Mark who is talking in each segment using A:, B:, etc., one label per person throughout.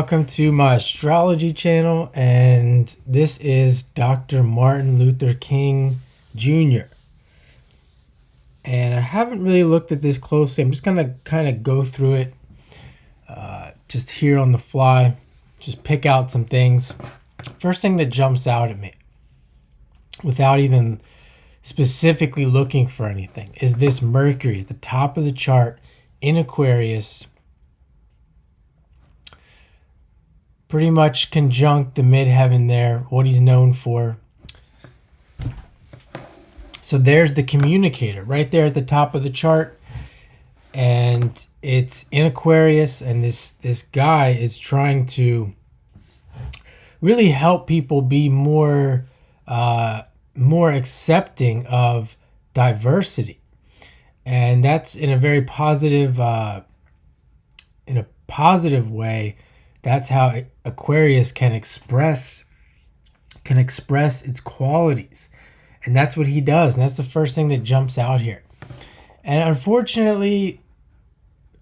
A: Welcome to my astrology channel, and this is Dr. Martin Luther King Jr. And I haven't really looked at this closely. I'm just gonna kind of go through it, just here on the fly, just pick out some things. First thing that jumps out at me, without even specifically looking for anything, is this Mercury at the top of the chart in Aquarius, pretty much conjunct the midheaven there, what he's known for. So there's the communicator right there at the top of the chart, and it's in Aquarius, and this guy is trying to really help people be more accepting of diversity, and that's in a very positive way. That's how Aquarius can express its qualities. And that's what he does. And that's the first thing that jumps out here. And unfortunately,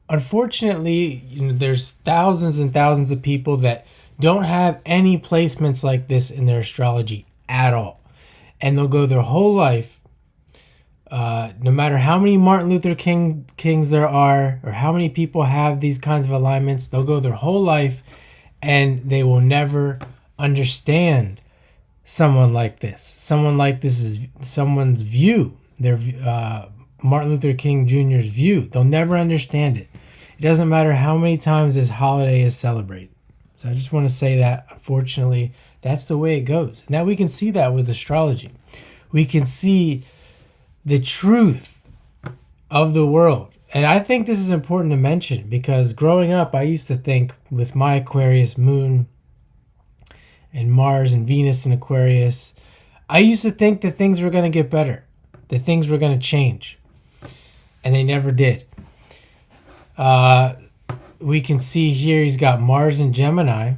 A: there's thousands and thousands of people that don't have any placements like this in their astrology at all. And they'll go their whole life, no matter how many Martin Luther Kings there are, or how many people have these kinds of alignments, they'll go their whole life and they will never understand someone like this. Someone like this is someone's view, their Martin Luther King Jr.'s view. They'll never understand it. It doesn't matter how many times this holiday is celebrated. So I just want to say that, unfortunately, that's the way it goes. Now we can see that with astrology. We can see the truth of the world. And I think this is important to mention because growing up, I used to think with my Aquarius moon and Mars and Venus in Aquarius, I used to think that things were going to get better, that things were going to change. And they never did. We can see here he's got Mars in Gemini.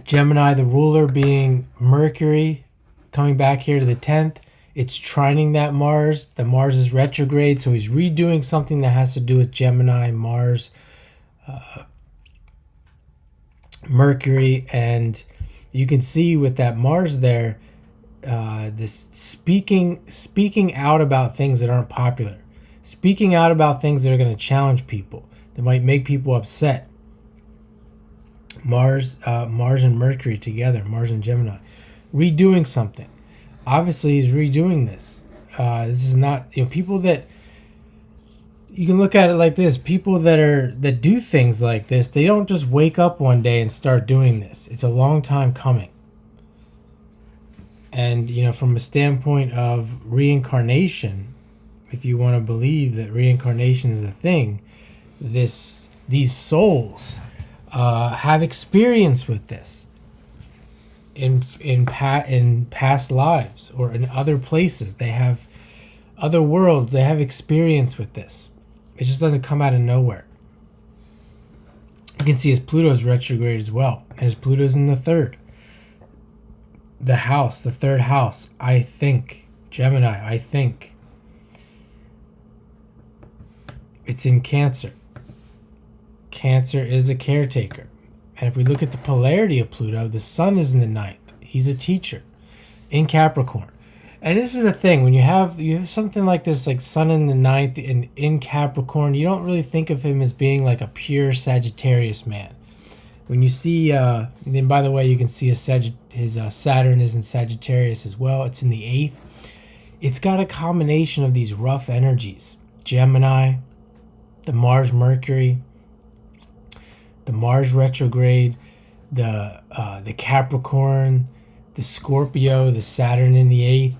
A: Gemini, the ruler being Mercury, coming back here to the 10th. It's trining that Mars. The Mars is retrograde, so he's redoing something that has to do with Gemini, Mars, Mercury, and you can see with that Mars there, this speaking out about things that aren't popular, speaking out about things that are going to challenge people, that might make people upset. Mars and Mercury together, Mars and Gemini, redoing something. Obviously, he's redoing this. This is not, people that, you can look at it like this. People that do things like this, they don't just wake up one day and start doing this. It's a long time coming. And, from a standpoint of reincarnation, if you want to believe that reincarnation is a thing, these souls have experience with this. In past lives or in other places, they have other worlds, they have experience with this. It just doesn't come out of nowhere. You can see his Pluto's retrograde as well, and his Pluto's in the third house. I think Gemini, I think it's in Cancer. Cancer is a caretaker. And if we look at the polarity of Pluto, the sun is in the ninth. He's a teacher in Capricorn. And this is the thing, when you have something like this, like sun in the ninth and in Capricorn, you don't really think of him as being like a pure Sagittarius man. When you see, and then by the way, you can see his Saturn is in Sagittarius as well. It's in the eighth. It's got a combination of these rough energies. Gemini, the Mars Mercury, the Mars retrograde, the Capricorn, the Scorpio, the Saturn in the eighth.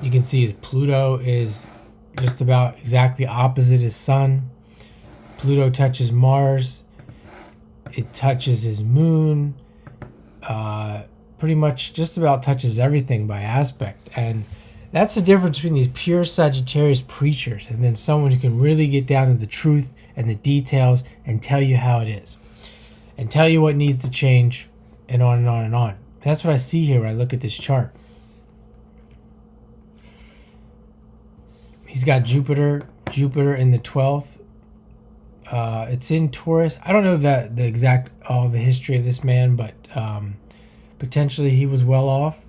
A: You can see his Pluto is just about exactly opposite his sun. Pluto touches Mars. It touches his moon. Pretty much just about touches everything by aspect. And that's the difference between these pure Sagittarius preachers and then someone who can really get down to the truth and the details and tell you how it is and tell you what needs to change and on and on and on. And that's what I see here when I look at this chart. He's got Jupiter in the 12th It's in Taurus. I don't know the exact all the history of this man, but potentially he was well off.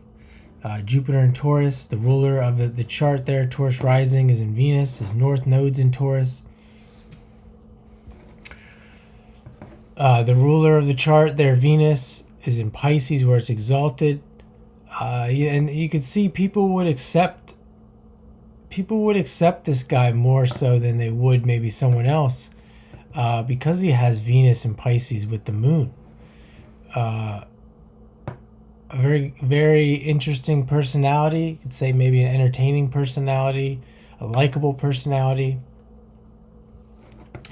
A: Jupiter in Taurus, the ruler of the chart there, Taurus rising is in Venus, his north node's in Taurus. The ruler of the chart there, Venus, is in Pisces where it's exalted. And you could see people would accept this guy more so than they would maybe someone else, because he has Venus in Pisces with the moon. A very, very interesting personality. You could say maybe an entertaining personality, a likable personality.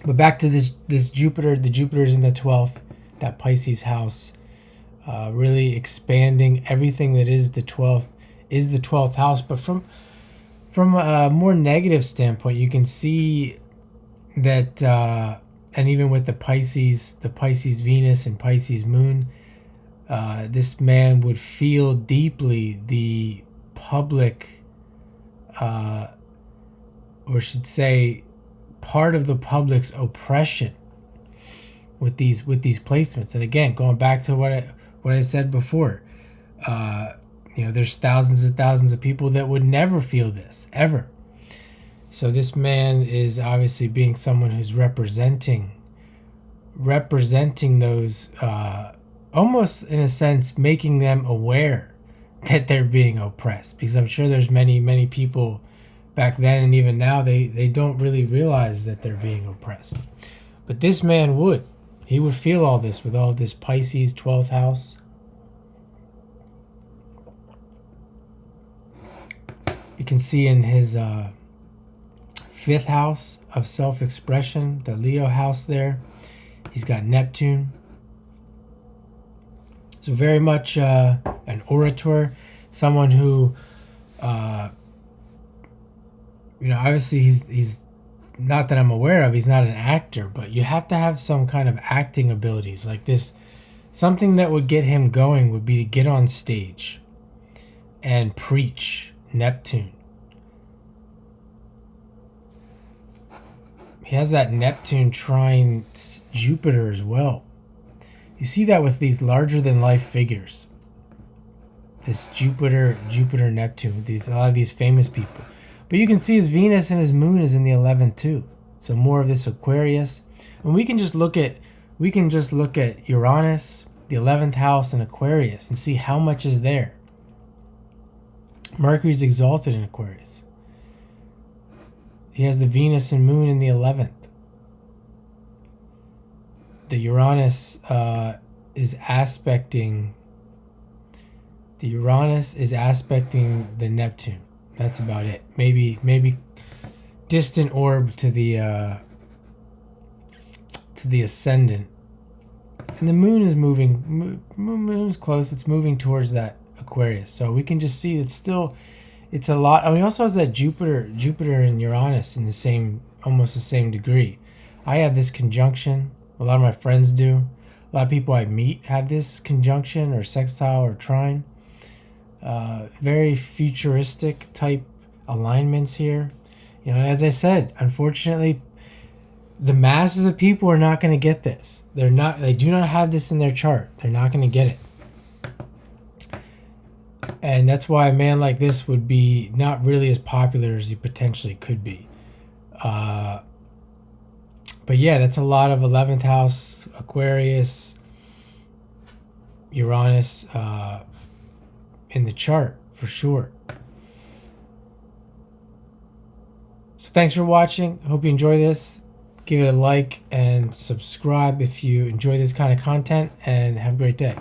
A: But back to this Jupiter. The Jupiter is in the 12th, that Pisces house, really expanding everything that is the 12th house. But from a more negative standpoint, you can see that, and even with the Pisces Venus and Pisces moon, this man would feel deeply the public, or should say, part of the public's oppression with these placements. And again, going back to what I said before, there's thousands and thousands of people that would never feel this ever. So this man is obviously being someone who's representing those, almost in a sense making them aware that they're being oppressed, because I'm sure there's many people back then and even now they don't really realize that they're being oppressed. But this man would feel all this with all this Pisces 12th house. You can see in his 5th house of self-expression, the Leo house there, he's got Neptune. So very much an orator, someone who, obviously he's not that I'm aware of, he's not an actor, but you have to have some kind of acting abilities like this. Something that would get him going would be to get on stage and preach Neptune. He has that Neptune trine Jupiter as well. You see that with these larger than life figures. This Jupiter Neptune, a lot of these famous people. But you can see his Venus and his moon is in the 11th too. So more of this Aquarius. And we can just look at Uranus, the 11th house, and Aquarius and see how much is there. Mercury's exalted in Aquarius. He has the Venus and moon in the 11th. The Uranus is aspecting the Neptune. That's about it. Maybe distant orb to the ascendant. And the moon is moving. Moon's close. It's moving towards that Aquarius. So we can just see it's a lot. I mean, also has that Jupiter and Uranus in almost the same degree. I have this conjunction. A lot of my friends do. A lot of people I meet have this conjunction or sextile or trine. Very futuristic type alignments here. As I said, unfortunately, the masses of people are not going to get this. They do not have this in their chart. They're not going to get it. And that's why a man like this would be not really as popular as he potentially could be. But yeah, that's a lot of 11th house, Aquarius, Uranus in the chart for sure. So thanks for watching. Hope you enjoy this. Give it a like and subscribe if you enjoy this kind of content, and have a great day.